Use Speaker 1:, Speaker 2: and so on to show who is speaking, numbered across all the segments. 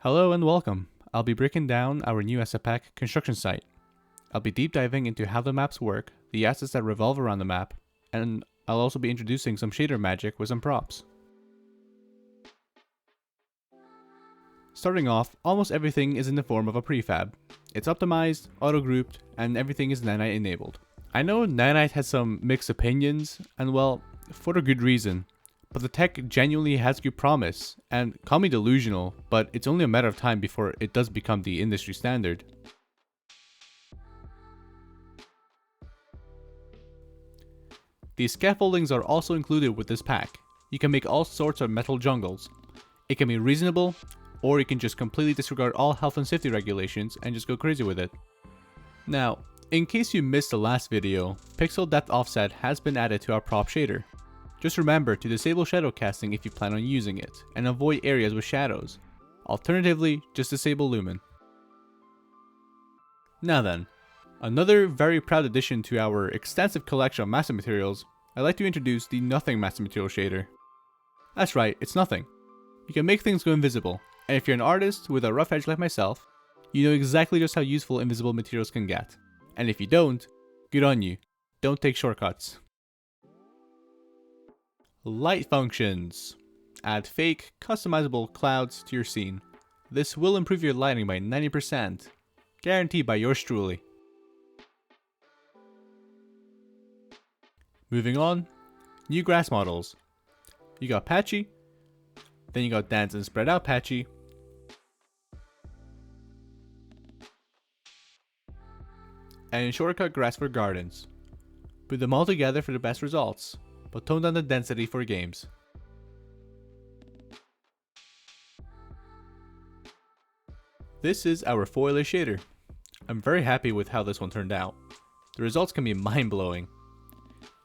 Speaker 1: Hello and welcome. I'll be breaking down our new asset pack construction site. I'll be deep diving into how the maps work, the assets that revolve around the map, and I'll also be introducing some shader magic with some props. Starting off, almost everything is in the form of a prefab. It's optimized, auto-grouped, and everything is nanite enabled. I know nanite has some mixed opinions, and well, for a good reason. But the tech genuinely has good promise, and call me delusional, but it's only a matter of time before it does become the industry standard. These scaffoldings are also included with this pack. You can make all sorts of metal jungles. It can be reasonable, or you can just completely disregard all health and safety regulations and just go crazy with it. Now, in case you missed the last video, pixel depth offset has been added to our prop shader. Just remember to disable shadow casting if you plan on using it, and avoid areas with shadows. Alternatively, just disable lumen. Now then, another very proud addition to our extensive collection of master materials, I'd like to introduce the Nothing Master Material Shader. That's right, it's nothing. You can make things go invisible, and if you're an artist with a rough edge like myself, you know exactly just how useful invisible materials can get. And if you don't, good on you. Don't take shortcuts. Light functions. Add fake, customizable clouds to your scene. This will improve your lighting by 90%. Guaranteed by yours truly. Moving on, new grass models. You got patchy, then you got dense and spread out patchy, and shortcut grass for gardens. Put them all together for the best results, but tone down the density for games. This is our Foliage shader. I'm very happy with how this one turned out. The results can be mind-blowing.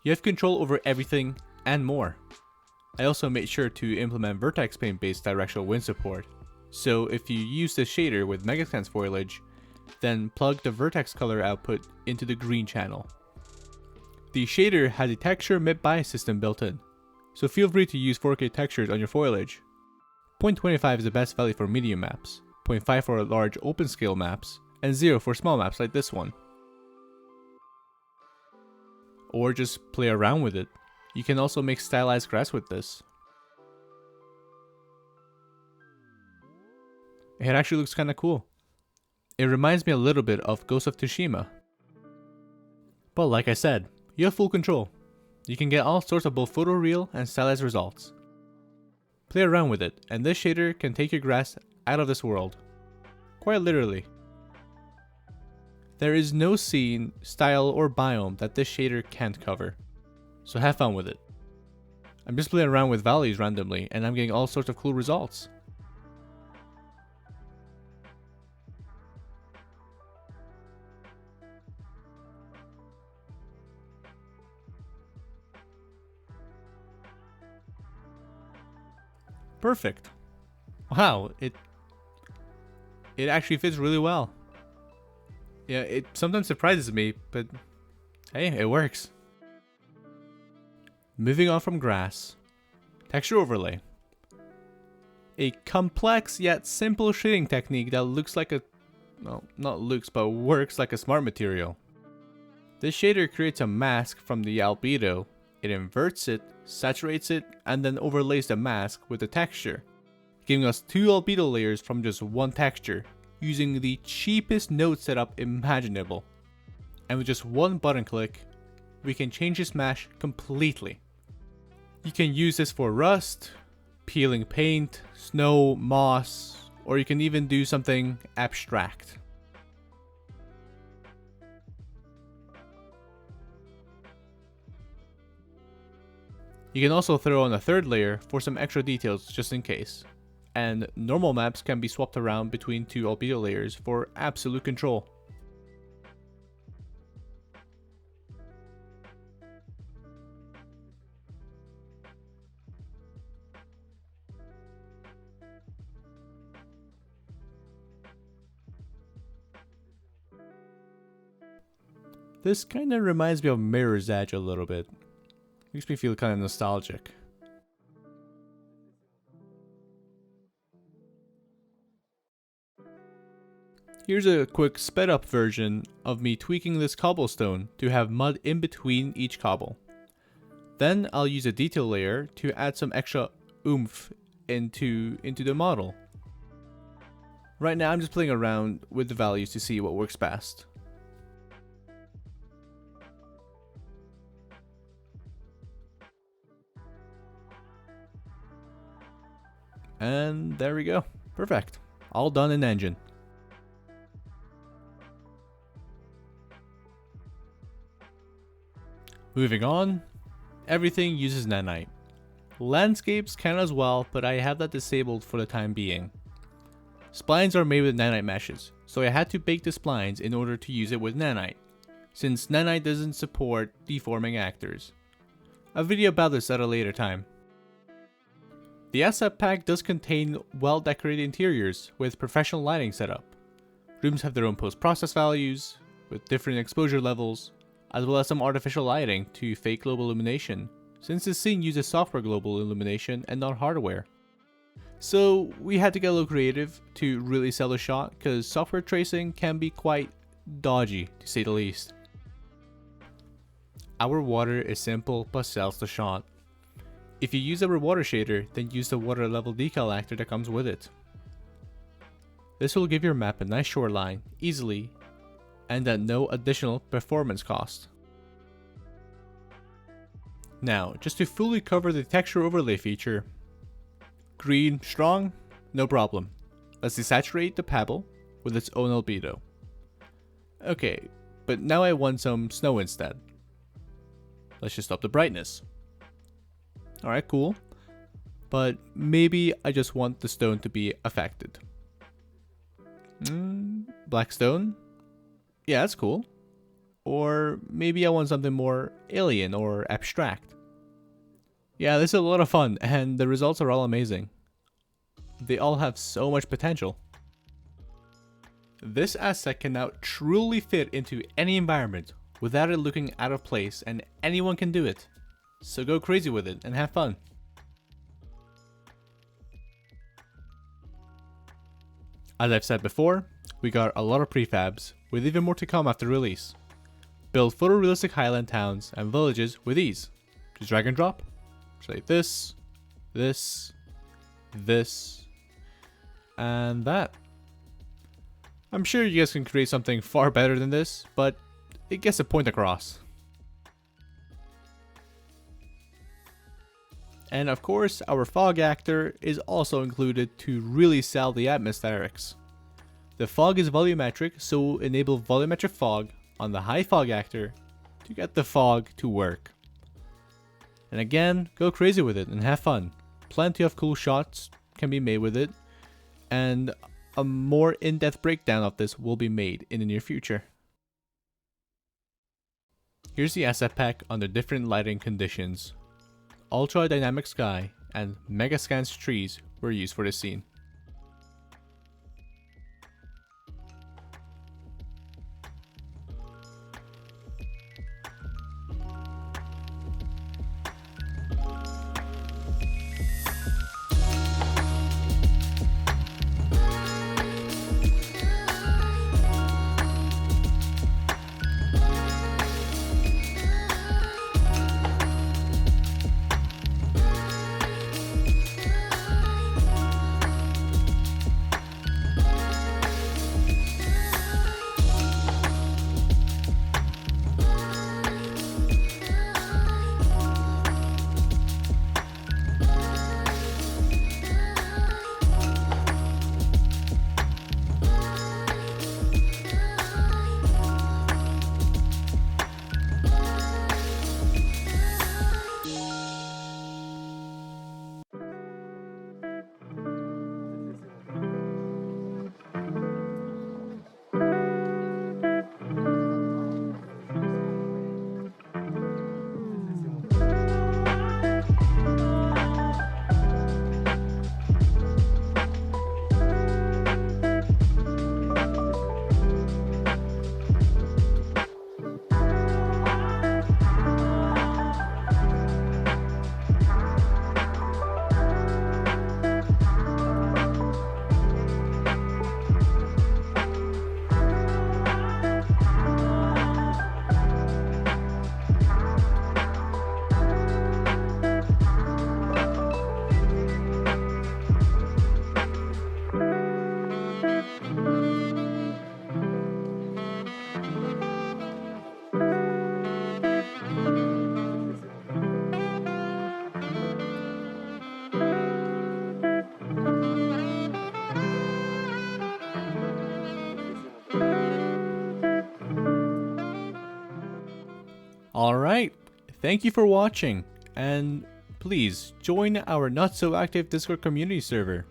Speaker 1: You have control over everything and more. I also made sure to implement vertex paint based directional wind support. So if you use this shader with Megascan's foliage, then plug the vertex color output into the green channel. The shader has a texture mid bias system built in, so feel free to use 4K textures on your foliage. 0.25 is the best value for medium maps, 0.5 for large open scale maps, and 0 for small maps like this one. Or just play around with it. You can also make stylized grass with this. It actually looks kinda cool. It reminds me a little bit of Ghost of Tsushima. But like I said, you have full control. You can get all sorts of both photoreal and stylized results. Play around with it, and this shader can take your grass out of this world. Quite literally. There is no scene, style, or biome that this shader can't cover. So have fun with it. I'm just playing around with values randomly, and I'm getting all sorts of cool results. Perfect. Wow, it actually fits really well. Yeah, it sometimes surprises me, but hey, it works. Moving on from grass, texture overlay. a complex yet simple shading technique that looks like a, well, not looks, but works like a smart material. This shader creates a mask from the albedo, it inverts it, saturates it, and then overlays the mask with the texture, giving us 2 albedo layers from just one texture, using the cheapest node setup imaginable. And with just one button click, we can change this mesh completely. You can use this for rust, peeling paint, snow, moss, or you can even do something abstract. You can also throw on a third layer for some extra details just in case. And normal maps can be swapped around between 2 albedo layers for absolute control. This kind of reminds me of Mirror's Edge a little bit. Makes me feel kind of nostalgic. Here's a quick sped up version of me tweaking this cobblestone to have mud in between each cobble. Then I'll use a detail layer to add some extra oomph into the model. Right now I'm just playing around with the values to see what works best. And there we go. Perfect. All done in Engine. Moving on, everything uses nanite. Landscapes can as well, but I have that disabled for the time being. Splines are made with nanite meshes, so I had to bake the splines in order to use it with nanite, since nanite doesn't support deforming actors. A video about this at a later time. The asset pack does contain well decorated interiors with professional lighting setup. Rooms have their own post-process values, with different exposure levels, as well as some artificial lighting to fake global illumination, since this scene uses software global illumination and not hardware. So we had to get a little creative to really sell the shot, because software tracing can be quite dodgy to say the least. Our water is simple but sells the shot. If you use our water shader, then use the water level decal actor that comes with it. This will give your map a nice shoreline, easily, and at no additional performance cost. Now, just to fully cover the texture overlay feature, green strong, no problem. Let's desaturate the pebble with its own albedo. Okay, but now I want some snow instead. Let's just up the brightness. Alright, cool. But maybe I just want the stone to be affected. Black stone? Yeah, that's cool. Or maybe I want something more alien or abstract. Yeah, this is a lot of fun, and the results are all amazing. They all have so much potential. This asset can now truly fit into any environment without it looking out of place, and anyone can do it. So go crazy with it and have fun. As I've said before, we got a lot of prefabs, with even more to come after release. Build photorealistic highland towns and villages with ease. Just drag and drop. Just like this, this, this, and that. I'm sure you guys can create something far better than this, but it gets the point across. And of course, our fog actor is also included to really sell the atmospherics. The fog is volumetric, so enable volumetric fog on the high fog actor to get the fog to work. And again, go crazy with it and have fun. Plenty of cool shots can be made with it, and a more in-depth breakdown of this will be made in the near future. Here's the asset pack under different lighting conditions. Ultra dynamic sky and mega scans trees were used for this scene. Alright, thank you for watching, and please join our not so active Discord community server.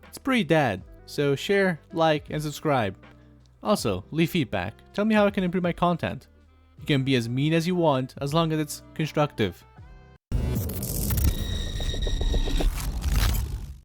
Speaker 1: It's pretty dad, so share, like, and subscribe. Also, leave feedback. Tell me how I can improve my content. You can be as mean as you want, as long as it's constructive.